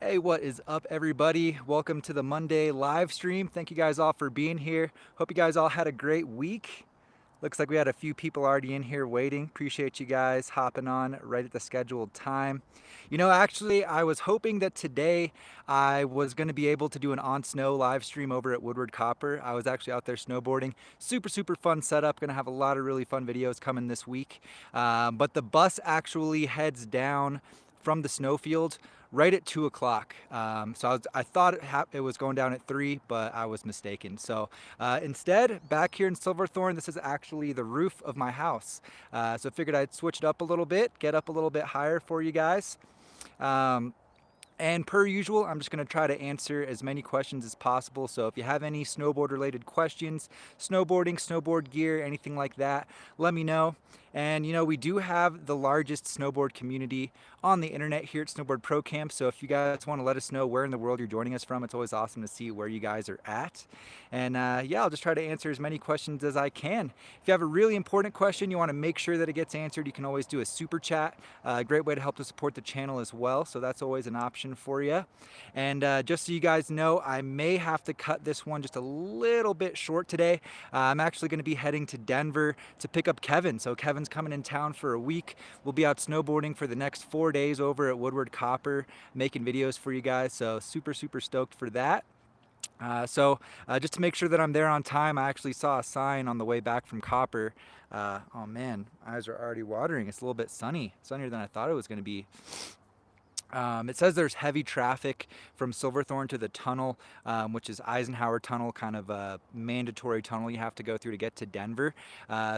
Hey, what is up, everybody? Welcome to the Monday live stream. Thank you guys all for being here. Hope you guys all had a great week. Looks like we had a few people already in here waiting. Appreciate you guys hopping on right at the scheduled time. Actually, I was hoping that today I was going to be able to do an on snow live stream over at Woodward Copper. I was actually out there snowboarding. Super, super fun setup. Going to have a lot of really fun videos coming this week. But the bus actually heads down from the snowfield right at 2 o'clock. I thought it was going down at 3, but I was mistaken. Instead, back here in Silverthorne, this is actually the roof of my house. So I figured I'd switch it up a little bit, get up a little bit higher for you guys. And per usual, I'm just going to try to answer as many questions as possible. So if you have any snowboard related questions, snowboarding, snowboard gear, anything like that, let me know. And we do have the largest snowboard community on the internet here at SnowboardProCamp. So if you guys want to let us know where in the world you're joining us from, it's always awesome to see where you guys are at. And yeah, I'll just try to answer as many questions as I can. If you have a really important question, you want to make sure that it gets answered, you can always do a super chat. A great way to help to support the channel as well. So that's always an option for you. And just so you guys know, I may have to cut this one just a little bit short today. I'm actually going to be heading to Denver to pick up Kevin. So Kevin's coming in town for a week. We'll be out snowboarding for the next 4 days over at Woodward Copper, making videos for you guys. So super, super stoked for that. Just to make sure that I'm there on time, I actually saw a sign on the way back from Copper. Oh man, eyes are already watering. It's a little bit sunny, sunnier than I thought it was going to be. It says there's heavy traffic from Silverthorne to the tunnel, which is Eisenhower Tunnel, kind of a mandatory tunnel you have to go through to get to Denver.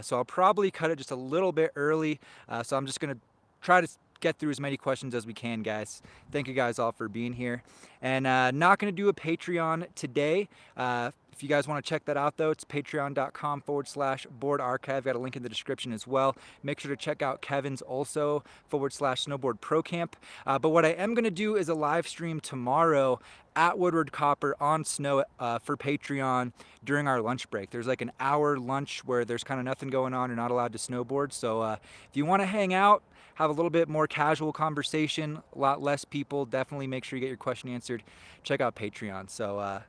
So I'll probably cut it just a little bit early. So I'm just going to try to get through as many questions as we can, guys. Thank you guys all for being here. And not going to do a Patreon today. If you guys want to check that out, though, it's patreon.com/board archive. Got a link in the description as well. Make sure to check out Kevin's also /SnowboardProCamp. But what I am going to do is a live stream tomorrow at Woodward Copper on snow for Patreon during our lunch break. There's like an hour lunch where there's kind of nothing going on. You're not allowed to snowboard. So if you want to hang out, have a little bit more casual conversation, a lot less people, definitely make sure you get your question answered. Check out Patreon. I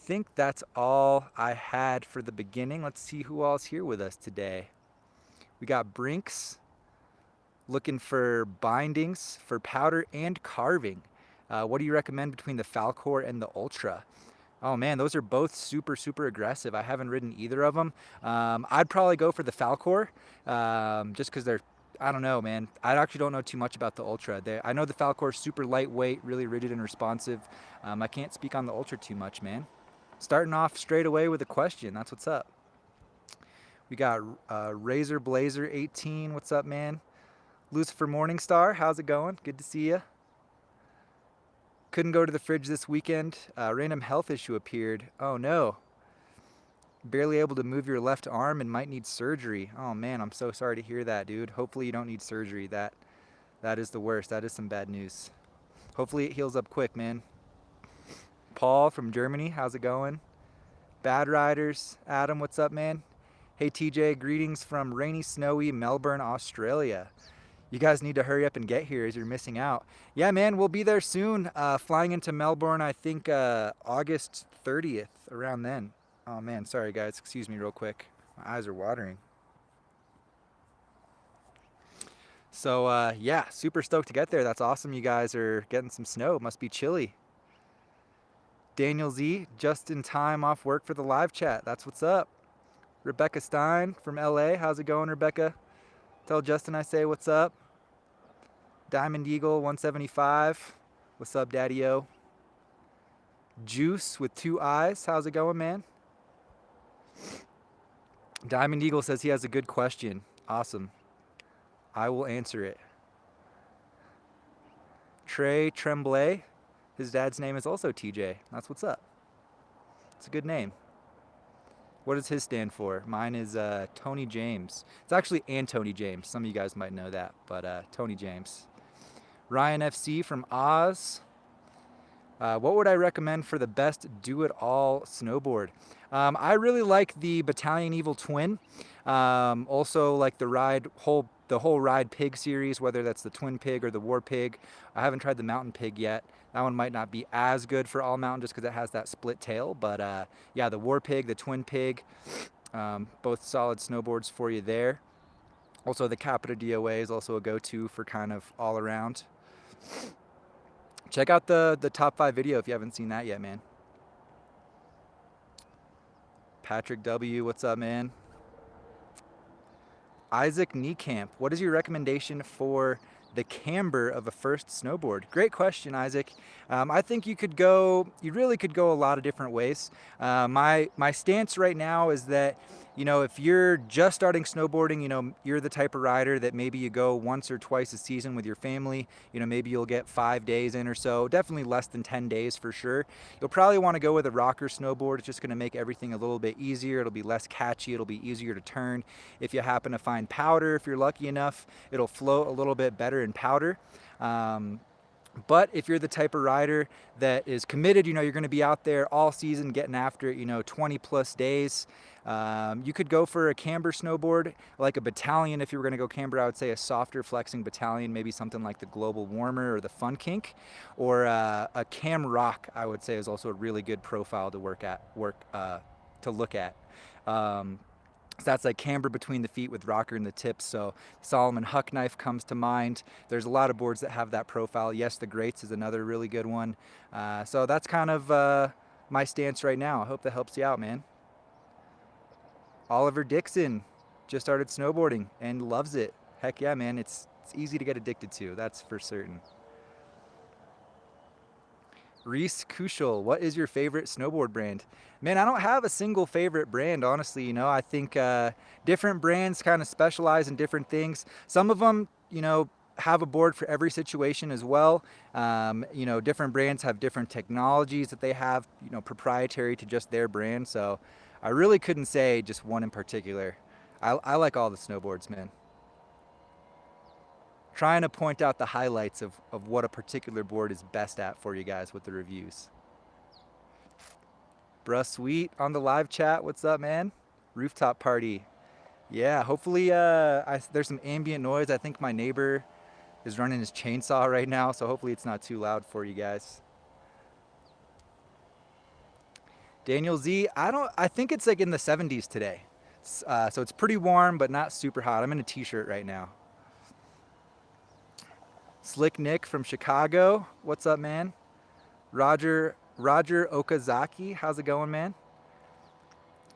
think that's all I had for the beginning. Let's see who all's here with us today. We got Brinks looking for bindings for powder and carving. What do you recommend between the Falkor and the Ultra? Oh man, those are both super, super aggressive. I haven't ridden either of them. I'd probably go for the Falkor just because I don't know, man. I actually don't know too much about the Ultra. I know the Falkor is super lightweight, really rigid and responsive. I can't speak on the Ultra too much, man. Starting off straight away with a question. That's what's up. We got Razor Blazer 18. What's up, man? Lucifer Morningstar, how's it going? Good to see you. Couldn't go to the fridge this weekend. Random health issue appeared. Oh no. Barely able to move your left arm and might need surgery. Oh man, I'm so sorry to hear that, dude. Hopefully you don't need surgery. That is the worst. That is some bad news. Hopefully it heals up quick, man. Paul from Germany, how's it going? Bad Riders, Adam, what's up, man? Hey TJ, greetings from rainy, snowy Melbourne, Australia. You guys need to hurry up and get here as you're missing out. Yeah, man, we'll be there soon. Flying into Melbourne, I think August 30th, around then. Oh man, sorry guys, excuse me real quick. My eyes are watering. So yeah, super stoked to get there. That's awesome you guys are getting some snow. It must be chilly. Daniel Z, just in time off work for the live chat. That's what's up. Rebecca Stein from LA. How's it going, Rebecca? Tell Justin I say what's up. Diamond Eagle 175. What's up, Daddy-O? Juice with 2 eyes. How's it going, man? Diamond Eagle says he has a good question. Awesome. I will answer it. Trey Tremblay. His dad's name is also TJ. That's what's up. It's a good name. What does his stand for? Mine is Tony James. It's actually Anthony James. Some of you guys might know that, but Tony James. Ryan FC from Oz. What would I recommend for the best do-it-all snowboard? I really like the Battalion Evil Twin. Also like the whole the whole Ride Pig series, whether that's the Twin Pig or the War Pig. I haven't tried the Mountain Pig yet. That one might not be as good for all mountain just because it has that split tail. But yeah, the War Pig, the Twin Pig, both solid snowboards for you there. Also, the Capita DOA is also a go-to for kind of all around. Check out the top 5 video if you haven't seen that yet, man. Patrick W, what's up, man? Isaac Niekamp, what is your recommendation for the camber of a first snowboard? Great question, Isaac. I think you really could go a lot of different ways. My stance right now is that, you know, if you're just starting snowboarding, you know, you're the type of rider that maybe you go once or twice a season with your family, you know, maybe you'll get 5 days in or so, definitely less than 10 days for sure. You'll probably want to go with a rocker snowboard. It's just going to make everything a little bit easier. It'll be less catchy. It'll be easier to turn. If you happen to find powder, if you're lucky enough, it'll float a little bit better in powder. But if you're the type of rider that is committed, you know, you're going to be out there all season getting after it, you know, 20 plus days. You could go for a camber snowboard, like a battalion. If you were going to go camber, I would say a softer flexing battalion, maybe something like the Global Warmer or the Fun Kink, or a Cam Rock, I would say is also a really good profile to look at. So that's like camber between the feet with rocker in the tips. So Solomon Huck Knife comes to mind. There's a lot of boards that have that profile. Yes, the Greats is another really good one. So that's kind of my stance right now. I hope that helps you out, man. Oliver Dixon just started snowboarding and loves it. Heck yeah, man. It's easy to get addicted to, that's for certain. Reese Kushel, what is your favorite snowboard brand? Man, I don't have a single favorite brand, honestly. You know, I think different brands kind of specialize in different things. Some of them, you know, have a board for every situation as well. You know, different brands have different technologies that they have, you know, proprietary to just their brand. So I really couldn't say just one in particular. I like all the snowboards, man. Trying to point out the highlights of what a particular board is best at for you guys with the reviews. Bruh Sweet on the live chat, what's up, man? Rooftop party. Yeah, hopefully there's some ambient noise. I think my neighbor is running his chainsaw right now, so hopefully it's not too loud for you guys. Daniel Z, I think it's like in the 70s today. So it's pretty warm, but not super hot. I'm in a t-shirt right now. Slick Nick from Chicago, what's up, man? Roger Okazaki, how's it going, man?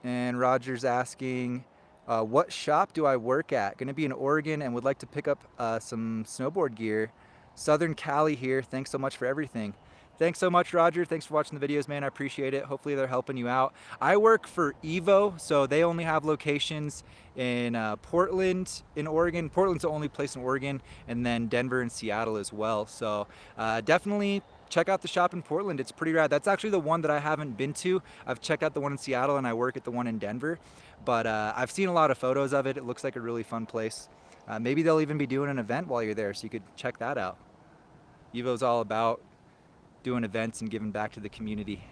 And Roger's asking, what shop do I work at? Gonna be in Oregon and would like to pick up some snowboard gear. Southern Cali here, thanks so much for everything. Thanks so much, Roger. Thanks for watching the videos, man. I appreciate it. Hopefully they're helping you out. I work for Evo, so they only have locations in Portland, in Oregon. Portland's the only place in Oregon, and then Denver and Seattle as well. So definitely check out the shop in Portland. It's pretty rad. That's actually the one that I haven't been to. I've checked out the one in Seattle, and I work at the one in Denver. But I've seen a lot of photos of it. It looks like a really fun place. Maybe they'll even be doing an event while you're there, so you could check that out. Evo's all about doing events and giving back to the community.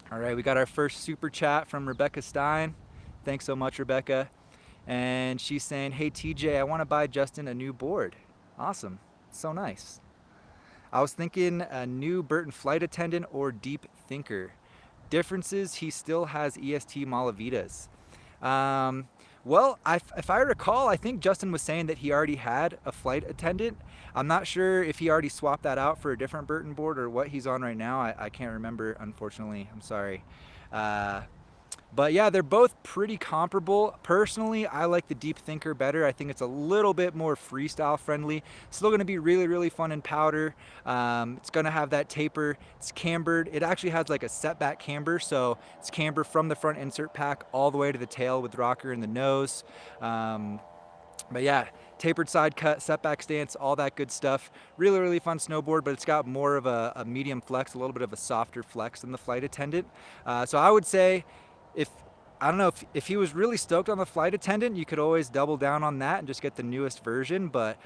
All right, we got our first super chat from Rebecca Stein. Thanks so much, Rebecca. And she's saying, hey TJ, I want to buy Justin a new board. Awesome, so nice. I was thinking a new Burton Flight Attendant or Deep Thinker. Differences, he still has EST Malavitas. Well, if I recall, I think Justin was saying that he already had a flight attendant. I'm not sure if he already swapped that out for a different Burton board or what he's on right now. I can't remember, unfortunately. I'm sorry. But yeah, they're both pretty comparable. Personally, I like the Deep Thinker better. I think it's a little bit more freestyle friendly. Still gonna be really, really fun in powder. It's gonna have that taper. It's cambered. It actually has like a setback camber. So it's camber from the front insert pack all the way to the tail with rocker in the nose. But yeah, tapered side cut, setback stance, all that good stuff. Really, really fun snowboard, but it's got more of a medium flex, a little bit of a softer flex than the Flight Attendant. So I would say, I don't know, if he was really stoked on the Flight Attendant, you could always double down on that and just get the newest version. But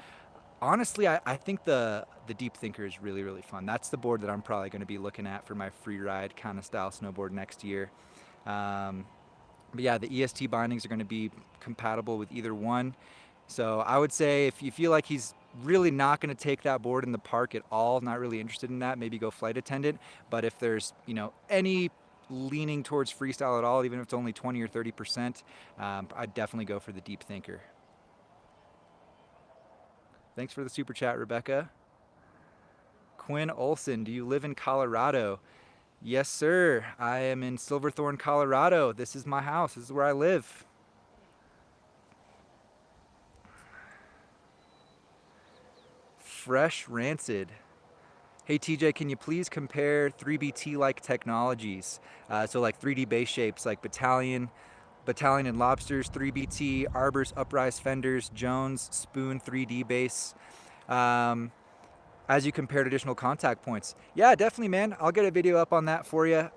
honestly, I think the Deep Thinker is really, really fun. That's the board that I'm probably going to be looking at for my free ride kind of style snowboard next year. But yeah, the EST bindings are going to be compatible with either one. So I would say if you feel like he's really not going to take that board in the park at all, not really interested in that, maybe go flight attendant. But if there's, any leaning towards freestyle at all, even if it's only 20 or 30%, I'd definitely go for the deep thinker. Thanks for the super chat, Rebecca. Quinn Olson, do you live in Colorado? Yes, sir. I am in Silverthorne, Colorado. This is my house. This is where I live. Fresh Rancid. Hey TJ, can you please compare 3BT-like technologies? So like 3D base shapes like Battalion and Lobsters 3BT, Arbor's Uprise Fenders, Jones Spoon 3D base. As you compare additional contact points. Yeah, definitely, man. I'll get a video up on that for you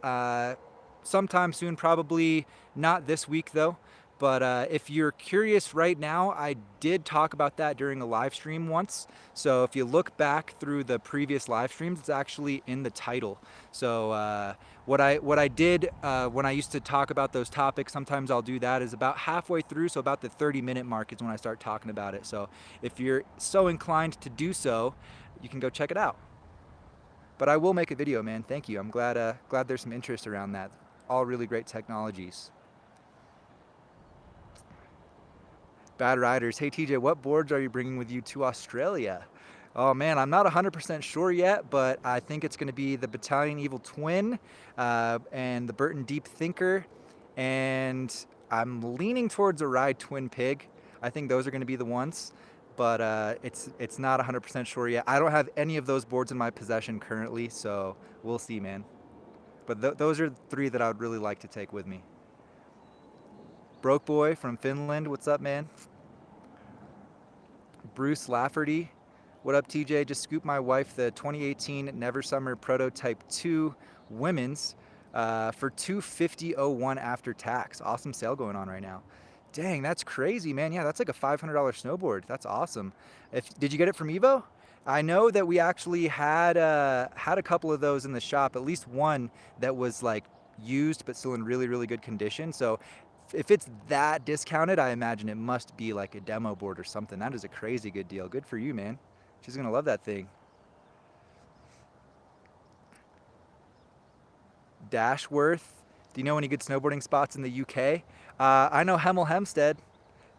sometime soon, probably not this week though. But if you're curious right now, I did talk about that during a live stream once. So if you look back through the previous live streams, it's actually in the title. So what I did when I used to talk about those topics, sometimes I'll do that, is about halfway through, so about the 30-minute mark is when I start talking about it. So if you're so inclined to do so, you can go check it out. But I will make a video, man. Thank you. I'm glad there's some interest around that. All really great technologies. Bad Riders. Hey TJ, what boards are you bringing with you to Australia? Oh man, I'm not 100% sure yet, but I think it's going to be the Battalion Evil Twin and the Burton Deep Thinker, and I'm leaning towards a Ride Twin Pig. I think those are going to be the ones, but it's not 100% sure yet. I don't have any of those boards in my possession currently, so we'll see, man. But those are three that I would really like to take with me. Broke Boy from Finland, what's up, man? Bruce Lafferty, what up, TJ? Just scooped my wife the 2018 Never Summer Prototype 2 Women's for $250.01 after tax. Awesome sale going on right now. Dang, that's crazy, man. Yeah, that's like a $500 snowboard. That's awesome. Did you get it from Evo? I know that we actually had a couple of those in the shop, at least one that was like used but still in really, really good condition. So if it's that discounted, I imagine it must be like a demo board or something. That is a crazy good deal. Good for you, man. She's gonna love that thing. Dashworth, do you know any good snowboarding spots in the UK? I know Hemel Hempstead.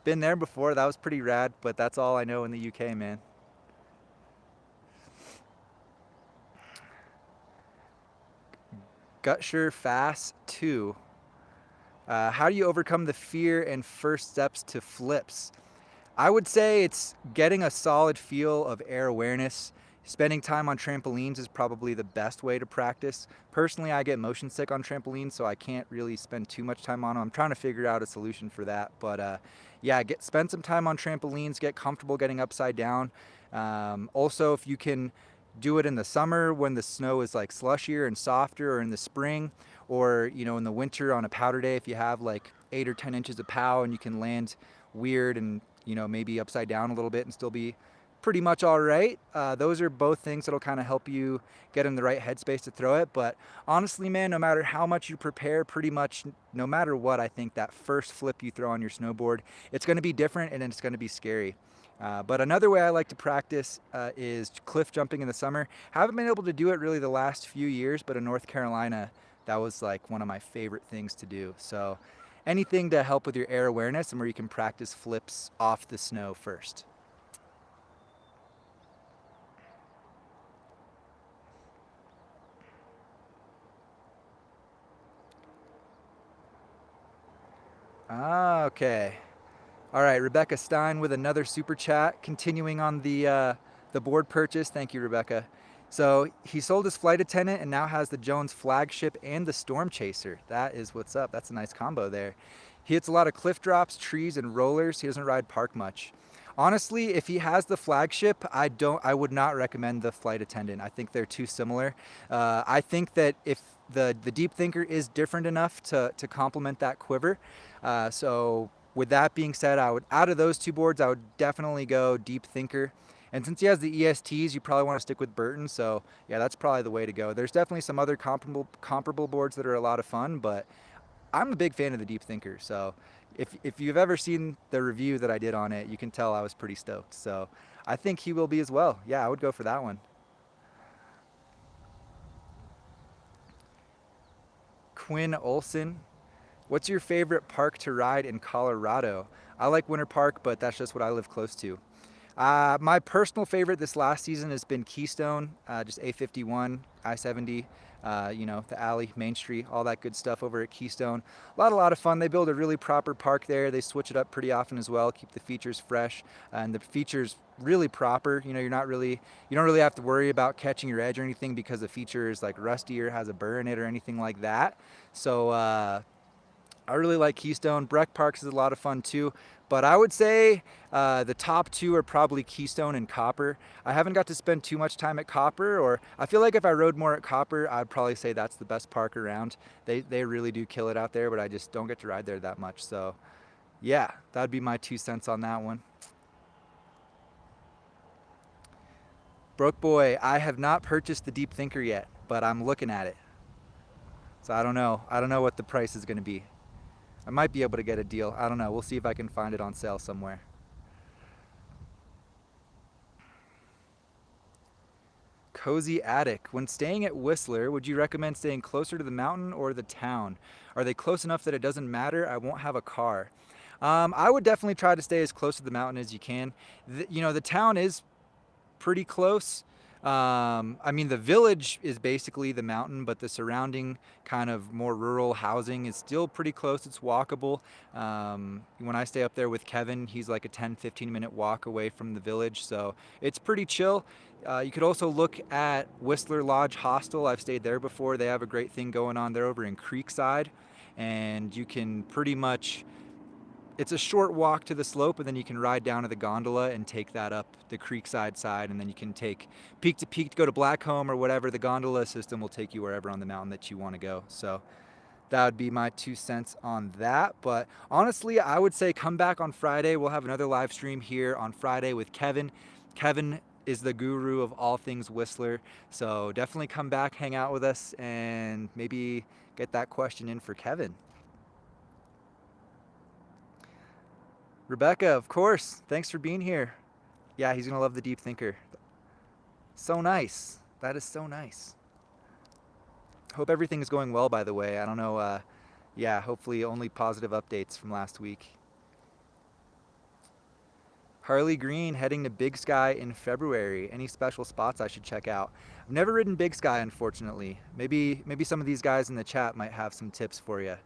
Been there before. That was pretty rad, but that's all I know in the UK, man. Gutsure Fast 2. How do you overcome the fear and first steps to flips? I would say it's getting a solid feel of air awareness. Spending time on trampolines is probably the best way to practice. Personally, I get motion sick on trampolines, so I can't really spend too much time on them. I'm trying to figure out a solution for that. But yeah, spend some time on trampolines, get comfortable getting upside down. Also, if you can do it in the summer when the snow is like slushier and softer, or in the spring, or in the winter on a powder day, if you have like 8 or 10 inches of pow and you can land weird and maybe upside down a little bit and still be pretty much all right. Those are both things that'll kind of help you get in the right headspace to throw it. But honestly, man, no matter how much you prepare, pretty much no matter what, I think that first flip you throw on your snowboard, it's going to be different and it's going to be scary. But another way I like to practice is cliff jumping in the summer. Haven't been able to do it really the last few years, but in North Carolina, that was like one of my favorite things to do. So anything to help with your air awareness and where you can practice flips off the snow first. Okay. All right, Rebecca Stein with another super chat, continuing on the board purchase. Thank you, Rebecca. So he sold his flight attendant and now has the Jones flagship and the Storm Chaser. That is what's up. That's a nice combo there. He hits a lot of cliff drops, trees, and rollers. He doesn't ride park much. Honestly, if he has the flagship, I would not recommend the flight attendant. I think they're too similar. I think that if the Deep Thinker is different enough to complement that quiver. So with that being said, out of those two boards, I would definitely go Deep Thinker. And since he has the ESTs, you probably want to stick with Burton. So yeah, that's probably the way to go. There's definitely some other comparable boards that are a lot of fun, but I'm a big fan of the Deep Thinker, so if you've ever seen the review that I did on it, you can tell I was pretty stoked. So I think he will be as well. Yeah, I would go for that one. Quinn Olson, what's your favorite park to ride in Colorado? I like Winter Park, but that's just what I live close to. My personal favorite this last season has been Keystone, just A51, I-70, the alley, Main Street, all that good stuff over at Keystone. A lot of fun. They build a really proper park there. They switch it up pretty often as well, keep the features fresh, and the features really proper. You don't really have to worry about catching your edge or anything because the feature is like rusty or has a burr in it or anything like that. So I really like Keystone. Breck Parks is a lot of fun too, but I would say the top two are probably Keystone and Copper. I haven't got to spend too much time at Copper, or I feel like if I rode more at Copper, I'd probably say that's the best park around. They really do kill it out there, but I just don't get to ride there that much. So yeah, that'd be my 2 cents on that one. Broke Boy, I have not purchased the Deep Thinker yet, but I'm looking at it. So I don't know. I don't know what the price is going to be. I might be able to get a deal. I don't know. We'll see if I can find it on sale somewhere. Cozy Attic. When staying at Whistler, would you recommend staying closer to the mountain or the town? Are they close enough that it doesn't matter? I won't have a car. I would definitely try to stay as close to the mountain as you can. The town is pretty close. I mean, the village is basically the mountain, but the surrounding kind of more rural housing is still pretty close. It's walkable. When I stay up there with Kevin, he's like a 10-15 minute walk away from the village, so it's pretty chill. You could also look at Whistler Lodge Hostel. I've stayed there before. They have a great thing going on there over in Creekside, and you can pretty much it's a short walk to the slope, and then you can ride down to the gondola and take that up the creekside side, and then you can take peak to peak to go to Blackcomb or whatever. The gondola system will take you wherever on the mountain that you want to go. So that would be my 2 cents on that. But honestly, I would say come back on Friday. We'll have another live stream here on Friday with Kevin. Kevin is the guru of all things Whistler, so definitely come back, hang out with us, and maybe get that question in for Kevin. Rebecca, of course. Thanks for being here. Yeah, he's going to love the Deep Thinker. So nice. That is so nice. Hope everything is going well, by the way. I don't know. Yeah, hopefully only positive updates from last week. Harley Green heading to Big Sky in February. Any special spots I should check out? I've never ridden Big Sky, unfortunately. Maybe some of these guys in the chat might have some tips for you.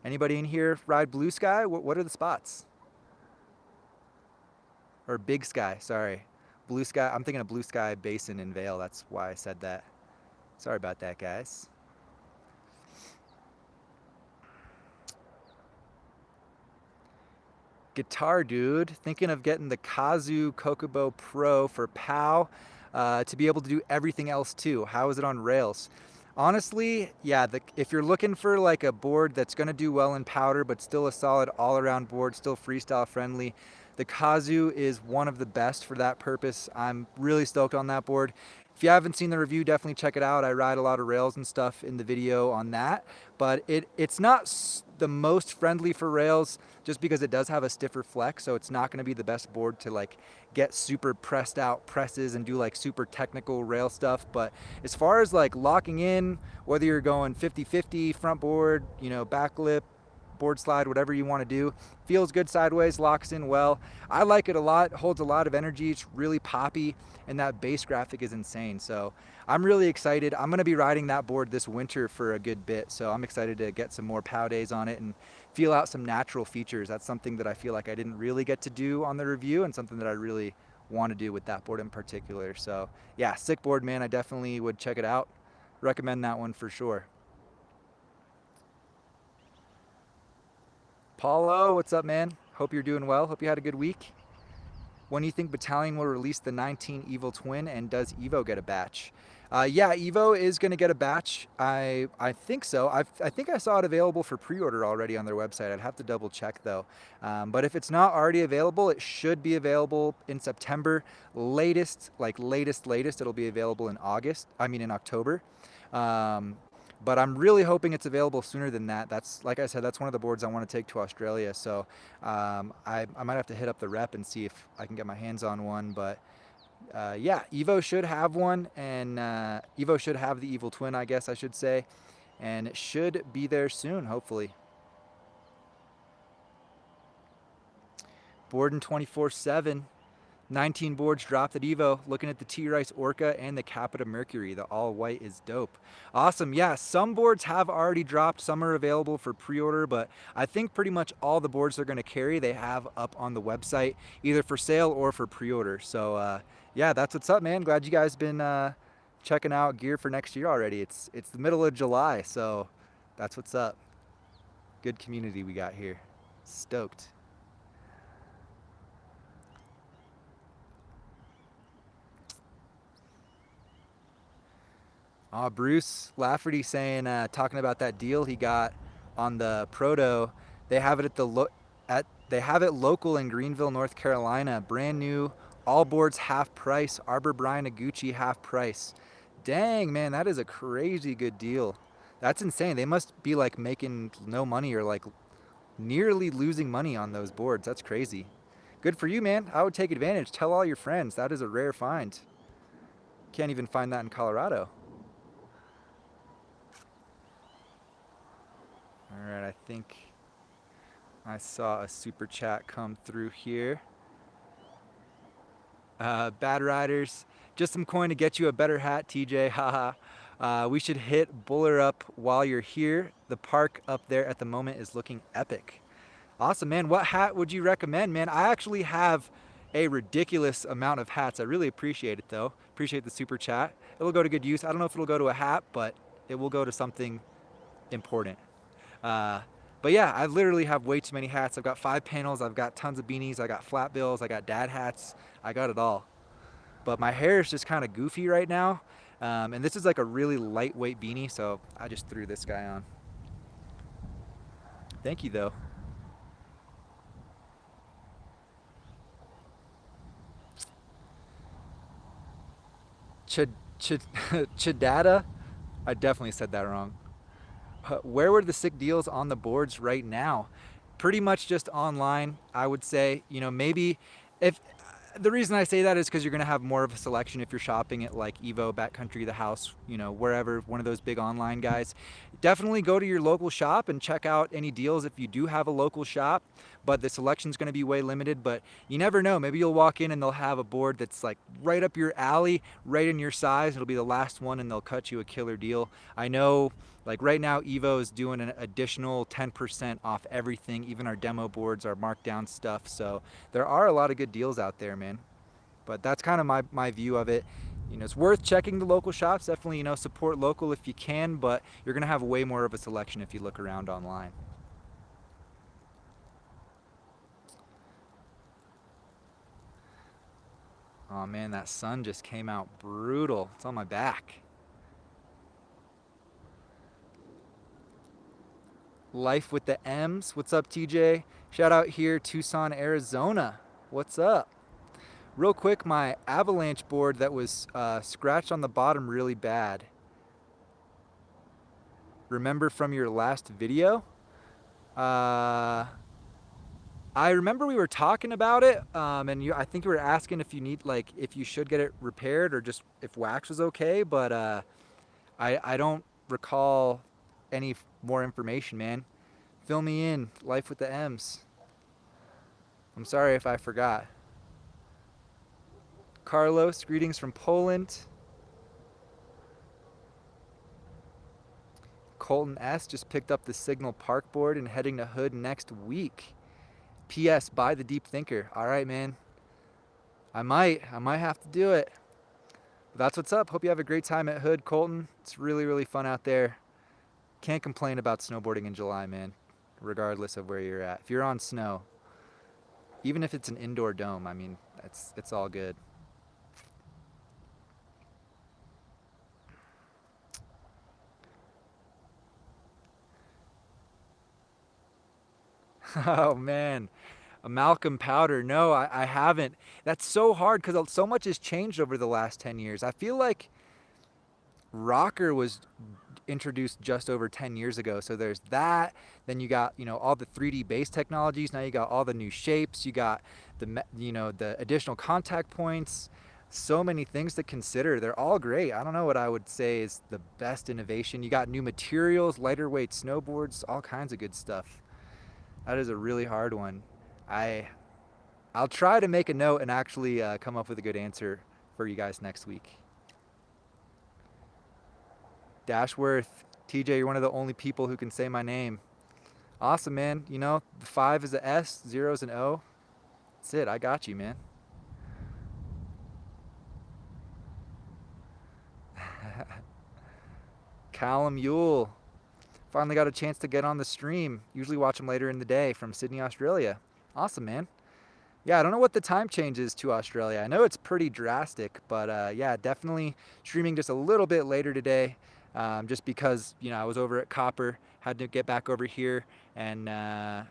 Anybody in here ride Blue Sky? What are the spots? Or Big Sky, sorry. Blue Sky, I'm thinking of Blue Sky Basin in Vail. That's why I said that. Sorry about that, guys. Guitar Dude, thinking of getting the Kazoo Kokobo Pro for POW to be able to do everything else too. How is it on rails? Honestly, yeah, if you're looking for like a board that's going to do well in powder, but still a solid all-around board, still freestyle friendly, the Kazoo is one of the best for that purpose. I'm really stoked on that board. If you haven't seen the review, definitely check it out. I ride a lot of rails and stuff in the video on that, but it's not the most friendly for rails just because it does have a stiffer flex, so it's not going to be the best board to like get super pressed out presses and do like super technical rail stuff. But as far as like locking in, whether you're going 50-50 front board, back lip, board slide, whatever you want to do, feels good sideways, locks in well. I like it a lot, holds a lot of energy, it's really poppy, and that bass graphic is insane. So I'm really excited. I'm going to be riding that board this winter for a good bit, so I'm excited to get some more POW days on it and feel out some natural features. That's something that I feel like I didn't really get to do on the review, and something that I really want to do with that board in particular. So yeah, sick board, man. I definitely would check it out. Recommend that one for sure. Paulo, what's up, man? Hope you're doing well. Hope you had a good week. When do you think Battalion will release the 19 Evo Twin, and does Evo get a batch? Yeah, Evo is going to get a batch. I think so. I think I saw it available for pre-order already on their website. I'd have to double check though. But if it's not already available, it should be available in September. Latest, it'll be available in October. But I'm really hoping it's available sooner than that. That's, like I said, that's one of the boards I want to take to Australia. So I might have to hit up the rep and see if I can get my hands on one. But yeah, Evo should have one, and Evo should have the Evil Twin, I guess I should say, and it should be there soon, hopefully. Boarding 24/7. 19 boards dropped at Evo. Looking at the T-Rice Orca and the Capita Mercury. The all white is dope. Awesome. Yeah, some boards have already dropped. Some are available for pre-order, but I think pretty much all the boards they're going to carry, they have up on the website, either for sale or for pre-order. So yeah, that's what's up, man. Glad you guys been checking out gear for next year already. It's the middle of July, so that's what's up. Good community we got here. Stoked. Bruce Lafferty saying, talking about that deal he got on the Proto. They have it they have it local in Greenville, North Carolina. Brand new, all boards half price. Arbor Brian Aguchi half price. Dang, man, that is a crazy good deal. That's insane. They must be like making no money or like nearly losing money on those boards. That's crazy. Good for you, man. I would take advantage. Tell all your friends. That is a rare find. Can't even find that in Colorado. All right, I think I saw a super chat come through here. Bad Riders, just some coin to get you a better hat, TJ. Haha. We should hit Buller up while you're here. The park up there at the moment is looking epic. Awesome, man. What hat would you recommend, man? I actually have a ridiculous amount of hats. I really appreciate it, though. Appreciate the super chat. It'll go to good use. I don't know if it'll go to a hat, but it will go to something important. But yeah, I literally have way too many hats. I've got 5 panels. I've got tons of beanies. I got flat bills. I got dad hats. I got it all. But my hair is just kind of goofy right now. And this is like a really lightweight beanie, so I just threw this guy on. Thank you, though. Chidata? I definitely said that wrong. Where were the sick deals on the boards right now? Pretty much just online, I would say. You know, maybe if the reason I say that is because you're going to have more of a selection if you're shopping at like Evo, Backcountry, The House, you know, wherever, one of those big online guys. Definitely go to your local shop and check out any deals if you do have a local shop, but the selection's going to be way limited. But you never know, maybe you'll walk in and they'll have a board that's like right up your alley, right in your size. It'll be the last one and they'll cut you a killer deal. I know, like right now, Evo is doing an additional 10% off everything, even our demo boards, our markdown stuff. So there are a lot of good deals out there, man. But that's kind of my view of it. You know, it's worth checking the local shops. Definitely, you know, support local if you can, but you're going to have way more of a selection if you look around online. Oh man, that sun just came out brutal. It's on my back. Life with the M's. What's up, TJ? Shout out here, Tucson, Arizona. What's up? Real quick, my avalanche board that was scratched on the bottom really bad. Remember from your last video? I remember we were talking about it, and I think you were asking if you need, like, if you should get it repaired or just if wax was okay, but I don't recall any more information, man. Fill me in. Life with the M's. I'm sorry if I forgot. Carlos, greetings from Poland. Colton S. just picked up the Signal Park board and heading to Hood next week. P.S. Buy the Deep Thinker. All right, man. I might have to do it. But that's what's up. Hope you have a great time at Hood, Colton. It's really, really fun out there. Can't complain about snowboarding in July, man, regardless of where you're at. If you're on snow, even if it's an indoor dome, I mean, it's all good. Oh man, a Malcolm Powder. No, I haven't. That's so hard because so much has changed over the last 10 years. I feel like Rocker was introduced just over 10 years ago. So there's that. Then you got, all the 3D base technologies. Now you got all the new shapes. You got the additional contact points. So many things to consider. They're all great. I don't know what I would say is the best innovation. You got new materials, lighter weight snowboards, all kinds of good stuff. That is a really hard one. I'll try to make a note and actually come up with a good answer for you guys next week. Dashworth, TJ, you're one of the only people who can say my name. Awesome, man. The 5 is a S, 0 is an O. That's it. I got you, man. Callum Yule. Finally got a chance to get on the stream. Usually watch him later in the day from Sydney, Australia. Awesome, man. Yeah, I don't know what the time change is to Australia. I know it's pretty drastic, but yeah, definitely streaming just a little bit later today, just because, I was over at Copper, had to get back over here, and I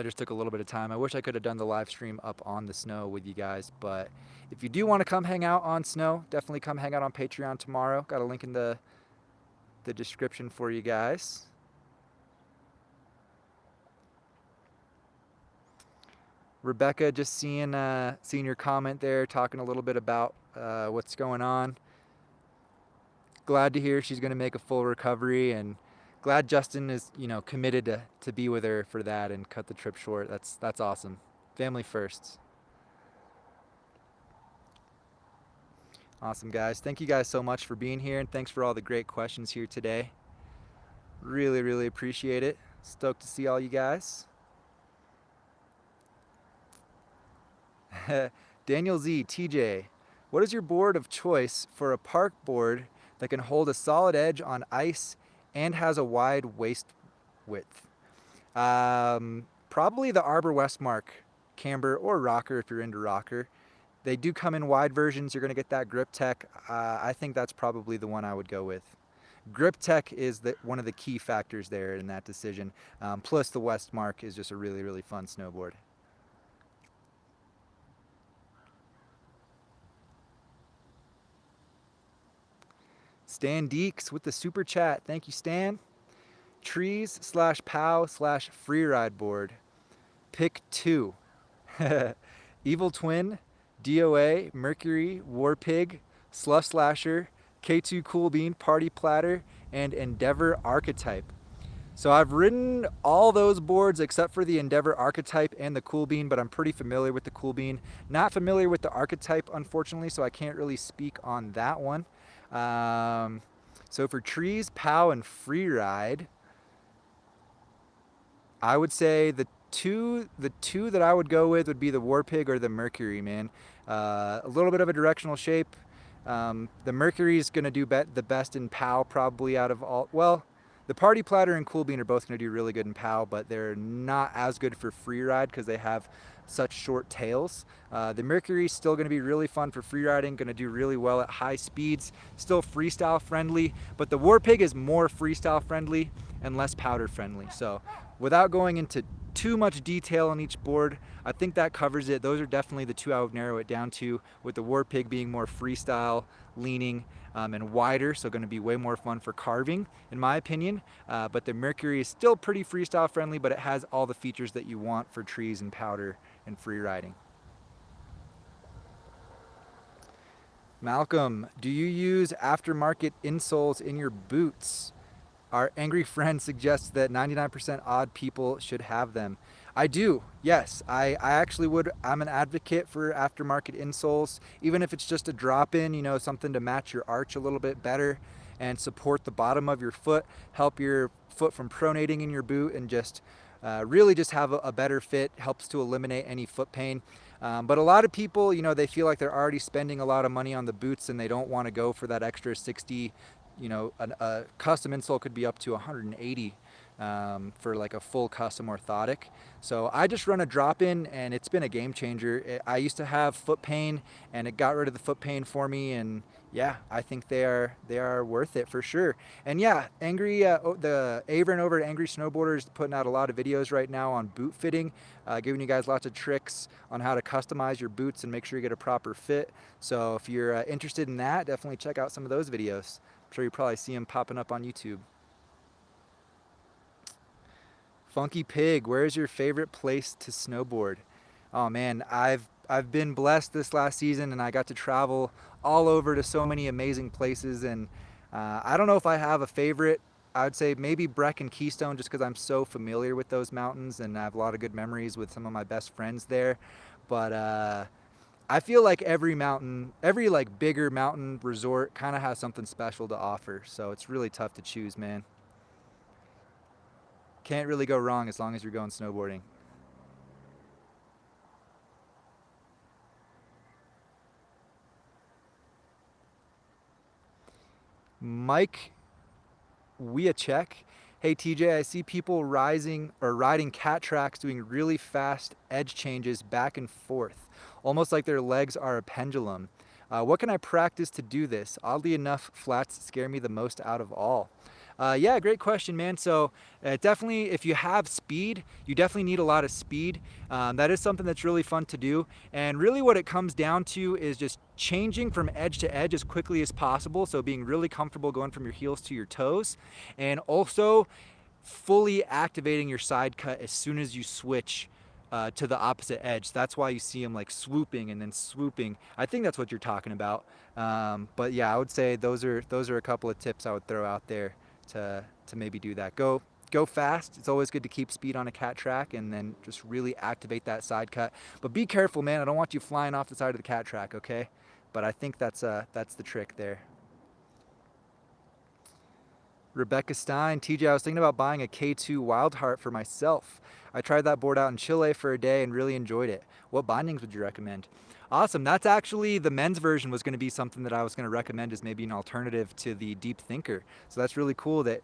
just took a little bit of time. I wish I could have done the live stream up on the snow with you guys, but if you do want to come hang out on snow, definitely come hang out on Patreon tomorrow. Got a link in the description for you guys. Rebecca, just seeing your comment there, talking a little bit about what's going on. Glad to hear she's going to make a full recovery, and glad Justin is committed to be with her for that and cut the trip short. That's awesome. Family first. Awesome, guys. Thank you guys so much for being here, and thanks for all the great questions here today. Really, really appreciate it. Stoked to see all you guys. Daniel Z, TJ, what is your board of choice for a park board that can hold a solid edge on ice and has a wide waist width? Probably the Arbor Westmark Camber or Rocker if you're into Rocker. They do come in wide versions. You're going to get that grip tech. I think that's probably the one I would go with. Grip tech is one of the key factors there in that decision. Plus the Westmark is just a really, really fun snowboard. Stan Deeks with the super chat. Thank you, Stan. Trees/POW/freeride board. Pick 2. Evil Twin, DOA, Mercury, Warpig, Slush Slasher, K2 Cool Bean, Party Platter, and Endeavor Archetype. So I've ridden all those boards except for the Endeavor Archetype and the Cool Bean, but I'm pretty familiar with the Cool Bean. Not familiar with the Archetype, unfortunately, so I can't really speak on that one. So for trees, POW, and freeride, I would say the two that I would go with would be the Warpig or the Mercury, man. A little bit of a directional shape. The Mercury is going to do the best in POW probably out of all. Well, the Party Platter and Cool Bean are both going to do really good in POW, but they're not as good for freeride because they have such short tails. The Mercury is still going to be really fun for freeriding, going to do really well at high speeds, still freestyle friendly, but the Warpig is more freestyle friendly and less powder friendly. So without going into too much detail on each board, I think that covers it. Those are definitely the two I would narrow it down to, with the Warpig being more freestyle leaning and wider, so going to be way more fun for carving in my opinion. But the Mercury is still pretty freestyle friendly, but it has all the features that you want for trees and powder and free riding. Malcolm, do you use aftermarket insoles in your boots? Our angry friend suggests that 99% odd people should have them. I do, yes. I actually would. I'm an advocate for aftermarket insoles, even if it's just a drop-in, something to match your arch a little bit better and support the bottom of your foot, help your foot from pronating in your boot, and just really just have a better fit, helps to eliminate any foot pain. But a lot of people, they feel like they're already spending a lot of money on the boots and they don't want to go for that extra 60. A custom insole could be up to 180 for like a full custom orthotic. So I just run a drop-in and it's been a game changer. I used to have foot pain and it got rid of the foot pain for me, and Yeah, I think they are worth it for sure. And yeah, the Avern over at Angry Snowboarder is putting out a lot of videos right now on boot fitting, giving you guys lots of tricks on how to customize your boots and make sure you get a proper fit. So if you're interested in that, definitely check out some of those videos. I'm sure you probably see them popping up on YouTube. Funky Pig, where is your favorite place to snowboard? Oh man, I've been blessed this last season, and I got to travel all over to so many amazing places. And I don't know if I have a favorite. I would say maybe Breck and Keystone, just because I'm so familiar with those mountains, and I have a lot of good memories with some of my best friends there. But I feel like every mountain, every like bigger mountain resort, kind of has something special to offer. So it's really tough to choose, man. Can't really go wrong as long as you're going snowboarding. Mike Wiacek. Hey TJ, I see people rising or riding cat tracks doing really fast edge changes back and forth, almost like their legs are a pendulum. What can I practice to do this? Oddly enough, flats scare me the most out of all. Yeah, great question, man. So definitely, if you have speed, you definitely need a lot of speed. That is something that's really fun to do. And really what it comes down to is just changing from edge to edge as quickly as possible. So being really comfortable going from your heels to your toes. And also fully activating your side cut as soon as you switch to the opposite edge. That's why you see them like swooping and then swooping. I think that's what you're talking about. But yeah, I would say those are a couple of tips I would throw out there to maybe do that. Go fast. It's always good to keep speed on a cat track, and then just really activate that side cut. But be careful, man. I don't want you flying off the side of the cat track, okay? But I think that's the trick there. Rebecca Stein, TJ, I was thinking about buying a K2 Wildheart for myself. I tried that board out in Chile for a day and really enjoyed it. What bindings would you recommend? Awesome. That's actually the men's version was going to be something that I was going to recommend as maybe an alternative to the Deep Thinker. So that's really cool that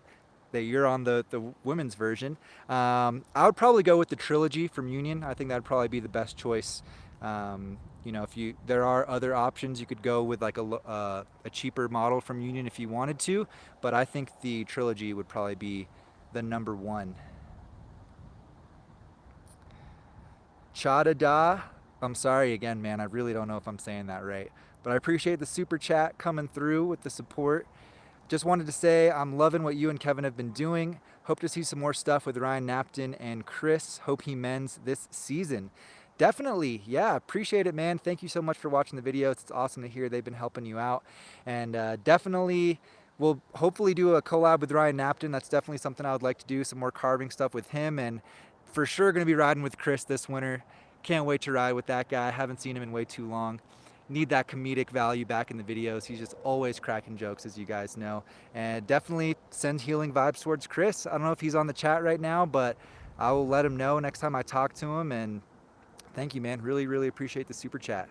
you're on the women's version. I would probably go with the Trilogy from Union. I think that'd probably be the best choice. If there are other options, you could go with like a cheaper model from Union if you wanted to, but I think the Trilogy would probably be the number one. Chadada, I'm sorry again, man. I really don't know if I'm saying that right, but I appreciate the super chat coming through with the support. Just wanted to say I'm loving what you and Kevin have been doing. Hope to see some more stuff with Ryan Napton and Chris. Hope he mends this season. Definitely, yeah, appreciate it, man. Thank you so much for watching the videos. It's awesome to hear they've been helping you out. And definitely, we'll hopefully do a collab with Ryan Napton. That's definitely something I would like to do, some more carving stuff with him. And for sure going to be riding with Chris this winter. Can't wait to ride with that guy. I haven't seen him in way too long. Need that comedic value back in the videos. He's just always cracking jokes, as you guys know. And definitely send healing vibes towards Chris. I don't know if he's on the chat right now, but I will let him know next time I talk to him. And thank you, man. Really, really appreciate the super chat.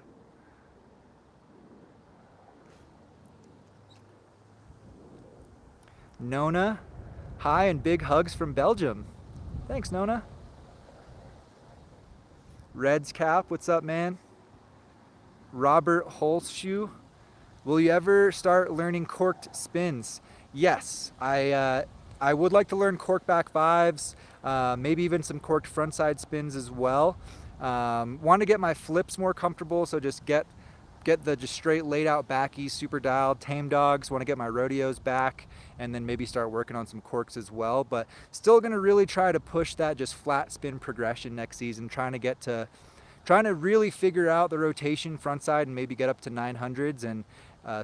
Nona, hi and big hugs from Belgium. Thanks, Nona. Reds Cap, what's up, man? Robert Holshoe, will you ever start learning corked spins? Yes, I would like to learn cork back fives, maybe even some corked frontside spins as well. Want to get my flips more comfortable, so just get the just straight laid out backies super dialed. Tame dogs, want to get my rodeos back, and then maybe start working on some corks as well. But still going to really try to push that just flat spin progression next season, trying to really figure out the rotation frontside and maybe get up to 900s and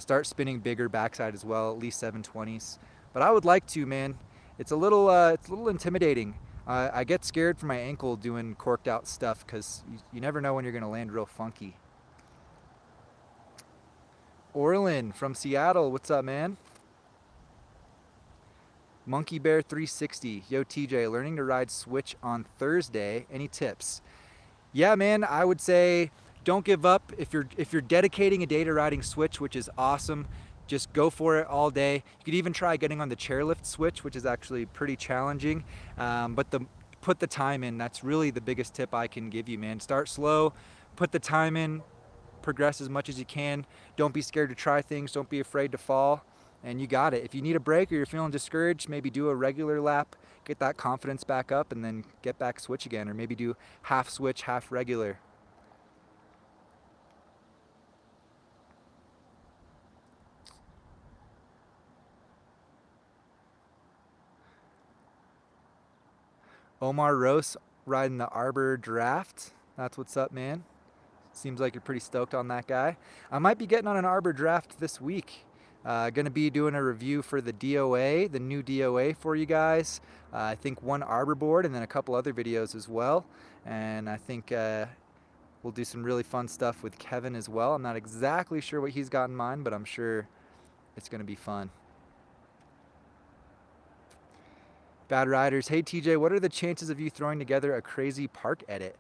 start spinning bigger backside as well, at least 720s. But I would like to, man. It's a little intimidating. I get scared for my ankle doing corked out stuff because you never know when you're going to land real funky. Orlin from Seattle, what's up, man? Monkey Bear 360, yo TJ, learning to ride switch on Thursday. Any tips? Yeah, man, I would say don't give up. If you're dedicating a day to riding switch, which is awesome, just go for it all day. You could even try getting on the chairlift switch, which is actually pretty challenging. But put the time in. That's really the biggest tip I can give you, man. Start slow, put the time in, progress as much as you can. Don't be scared to try things. Don't be afraid to fall. And you got it. If you need a break or you're feeling discouraged, maybe do a regular lap, get that confidence back up, and then get back switch again. Or maybe do half switch, half regular. Omar Rose riding the Arbor Draft. That's what's up, man. Seems like you're pretty stoked on that guy. I might be getting on an Arbor Draft this week. Going to be doing a review for the DOA, the new DOA for you guys. I think one Arbor board and then a couple other videos as well. And I think we'll do some really fun stuff with Kevin as well. I'm not exactly sure what he's got in mind, but I'm sure it's going to be fun. Bad Riders. Hey TJ, what are the chances of you throwing together a crazy park edit?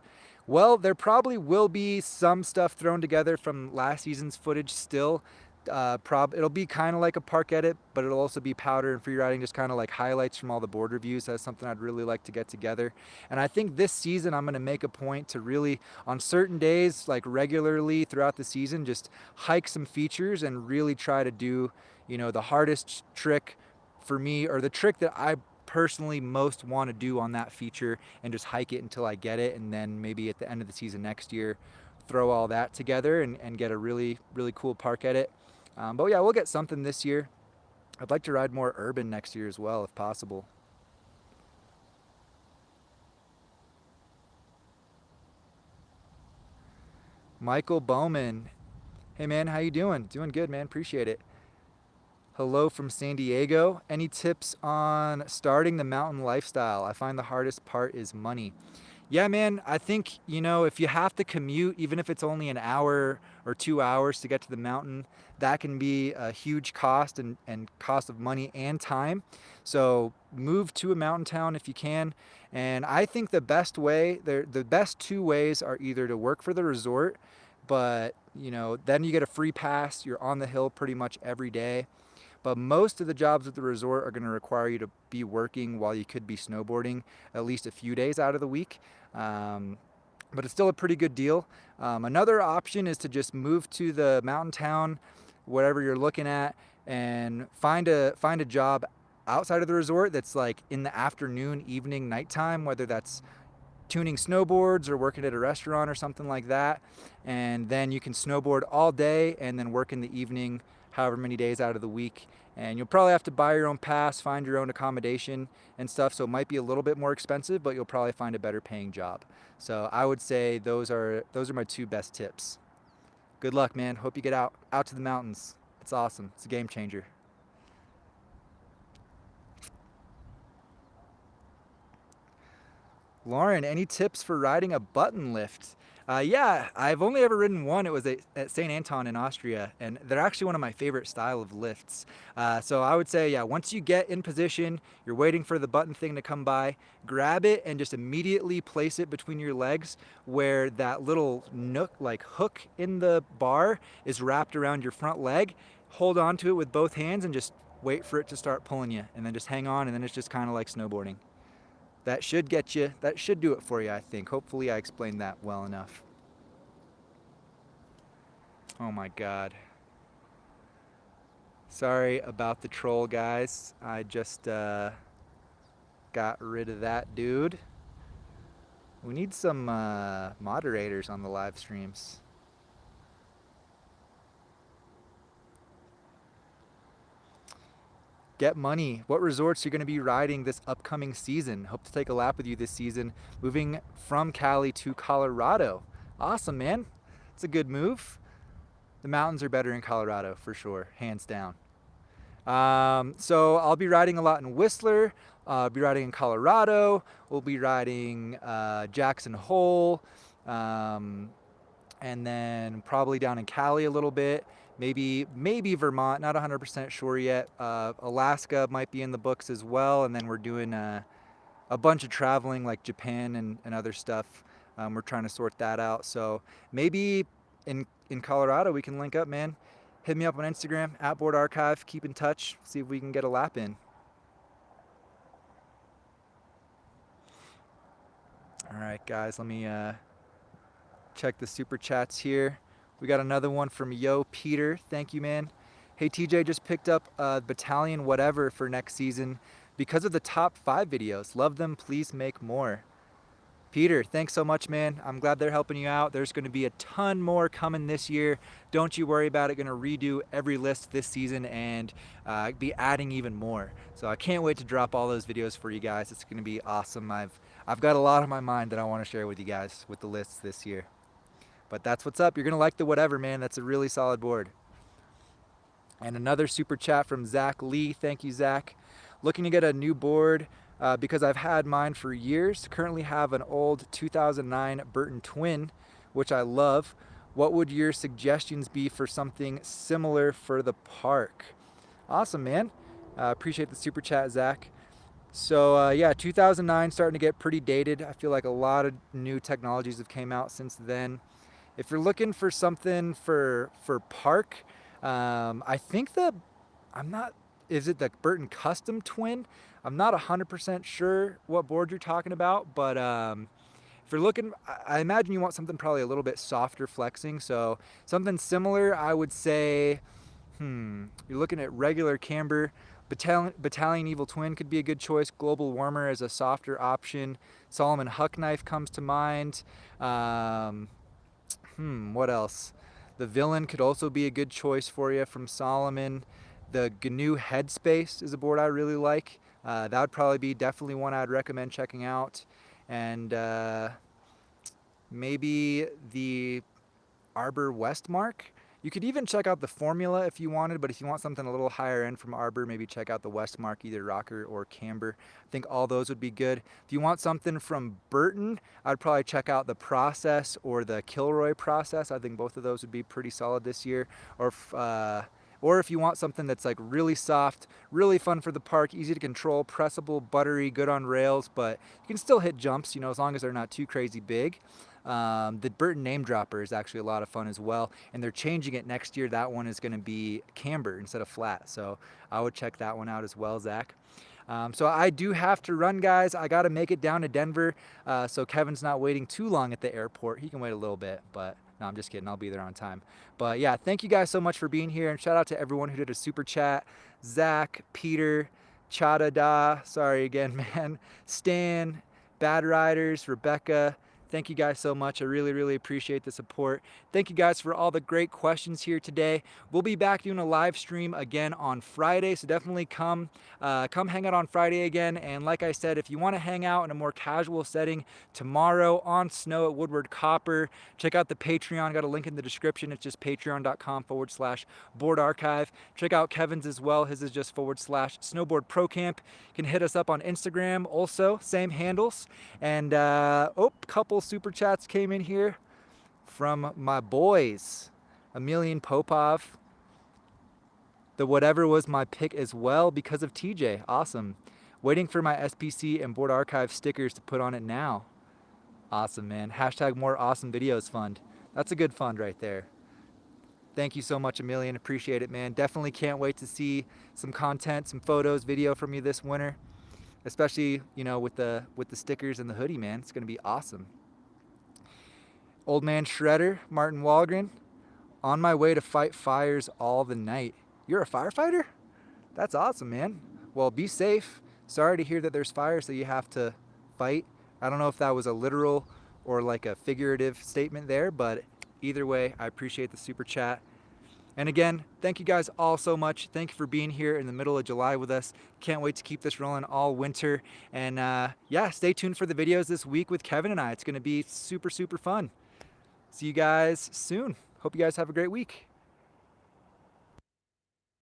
Well, there probably will be some stuff thrown together from last season's footage still. It'll be kind of like a park edit, but it'll also be powder and free riding, just kind of like highlights from all the board reviews. That's something I'd really like to get together. And I think this season I'm going to make a point to really, on certain days, like regularly throughout the season, just hike some features and really try to do, you know, the hardest trick for me, or the trick that I personally most want to do on that feature, and just hike it until I get it, and then maybe at the end of the season next year throw all that together and get a really cool park edit. But yeah, we'll get something this year. I'd like to ride more urban next year as well if possible. Michael Bowman. Hey man, how you doing? Doing good, man. Appreciate it. Hello from San Diego. Any tips on starting the mountain lifestyle? I find the hardest part is money. Yeah, man, I think, you know, if you have to commute, even if it's only an hour or 2 hours to get to the mountain, that can be a huge cost, and cost of money and time. So move to a mountain town if you can. And I think the best two ways are either to work for the resort, but, you know, then you get a free pass. You're on the hill pretty much every day. But most of the jobs at the resort are going to require you to be working while you could be snowboarding at least a few days out of the week. But it's still a pretty good deal. Another option is to just move to the mountain town, whatever you're looking at, and find a job outside of the resort that's like in the afternoon, evening, nighttime, whether that's tuning snowboards or working at a restaurant or something like that. And then you can snowboard all day and then work in the evening, however many days out of the week. And you'll probably have to buy your own pass, find your own accommodation and stuff. So it might be a little bit more expensive, but you'll probably find a better paying job. So I would say those are my two best tips. Good luck, man. Hope you get out to the mountains. It's awesome. It's a game changer. Lauren, any tips for riding a button lift? Yeah, I've only ever ridden one. It was at St. Anton in Austria, and they're actually one of my favorite style of lifts. So I would say, yeah, once you get in position, you're waiting for the button thing to come by, grab it and just immediately place it between your legs, where that little nook, like hook in the bar, is wrapped around your front leg. Hold on to it with both hands and just wait for it to start pulling you, and then just hang on, and then it's just kind of like snowboarding. That should do it for you, I think. Hopefully I explained that well enough. Oh my God. Sorry about the troll, guys. I just got rid of that dude. We need some moderators on the live streams. Get money. What resorts are you going to be riding this upcoming season? Hope to take a lap with you this season, moving from Cali to Colorado. Awesome, man. It's a good move. The mountains are better in Colorado for sure, hands down. So I'll be riding a lot in Whistler. I'll be riding in Colorado. We'll be riding Jackson Hole, and then probably down in Cali a little bit. Maybe Vermont, not 100% sure yet. Alaska might be in the books as well, and then we're doing a bunch of traveling like Japan and other stuff. We're trying to sort that out. So maybe in Colorado we can link up, man. Hit me up on Instagram, @BoardArchive. Keep in touch. See if we can get a lap in. All right, guys, let me check the super chats here. We got another one from Yo Peter. Thank you, man. Hey TJ, just picked up Battalion whatever for next season because of the top 5 videos. Love them, please make more. Peter, thanks so much, man. I'm glad they're helping you out. There's going to be a ton more coming this year. Don't you worry about it. Going to redo every list this season and be adding even more. So I can't wait to drop all those videos for you guys. It's going to be awesome. I've got a lot on my mind that I want to share with you guys with the lists this year. But that's what's up. You're going to like the whatever, man. That's a really solid board. And another super chat from Zach Lee. Thank you, Zach. Looking to get a new board because I've had mine for years. Currently have an old 2009 Burton Twin, which I love. What would your suggestions be for something similar for the park? Awesome, man. Appreciate the super chat, Zach. So yeah, 2009 starting to get pretty dated. I feel like a lot of new technologies have came out since then. If you're looking for something for park, I think is it the Burton Custom Twin? I'm not 100% sure what board you're talking about, but if you're looking, I imagine you want something probably a little bit softer flexing. So something similar, I would say, you're looking at regular camber. Battalion Evil Twin could be a good choice. Global Warmer as a softer option. Solomon Huck Knife comes to mind. What else? The Villain could also be a good choice for you from Solomon. The GNU Headspace is a board I really like. That would probably be definitely one I'd recommend checking out. And maybe the Arbor Westmark. You could even check out the Formula if you wanted, but if you want something a little higher end from Arbor, maybe check out the Westmark, either Rocker or Camber. I think all those would be good. If you want something from Burton, I'd probably check out the Process or the Kilroy Process. I think both of those would be pretty solid this year. Or if you want something that's like really soft, really fun for the park, easy to control, pressable, buttery, good on rails, but you can still hit jumps, as long as they're not too crazy big. The Burton Name Dropper is actually a lot of fun as well, and they're changing it next year. That one is going to be camber instead of flat, so I would check that one out as well, Zach. So I do have to run, guys. I got to make it down to Denver, so Kevin's not waiting too long at the airport. He can wait a little bit, but no, I'm just kidding. I'll be there on time. But yeah, thank you guys so much for being here, and shout out to everyone who did a super chat. Zach, Peter, Chada Da, sorry again, man. Stan, Bad Riders, Rebecca. Thank you guys so much. I really, really appreciate the support. Thank you guys for all the great questions here today. We'll be back doing a live stream again on Friday, so definitely come hang out on Friday again. And like I said, if you want to hang out in a more casual setting tomorrow on snow at Woodward Copper, check out the Patreon. Got a link in the description. It's just patreon.com/board archive. Check out Kevin's as well. His is just /SnowboardProCamp. You can hit us up on Instagram also, same handles. And couple super chats came in here from my boys. Emilian Popov. The whatever was my pick as well because of TJ. Awesome. Waiting for my SPC and Board Archive stickers to put on it now. Awesome, man. # more awesome videos fund. That's a good fund right there. Thank you so much, Emilian. Appreciate it, man. Definitely can't wait to see some content, some photos, video from you this winter. Especially, with the stickers and the hoodie, man. It's going to be awesome. Old Man Shredder, Martin Walgren. On my way to fight fires all the night. You're a firefighter? That's awesome, man. Well, be safe. Sorry to hear that there's fires that you have to fight. I don't know if that was a literal or like a figurative statement there, but either way, I appreciate the super chat. And again, thank you guys all so much. Thank you for being here in the middle of July with us. Can't wait to keep this rolling all winter. And yeah, stay tuned for the videos this week with Kevin and I. It's going to be super, super fun. See you guys soon. Hope you guys have a great week.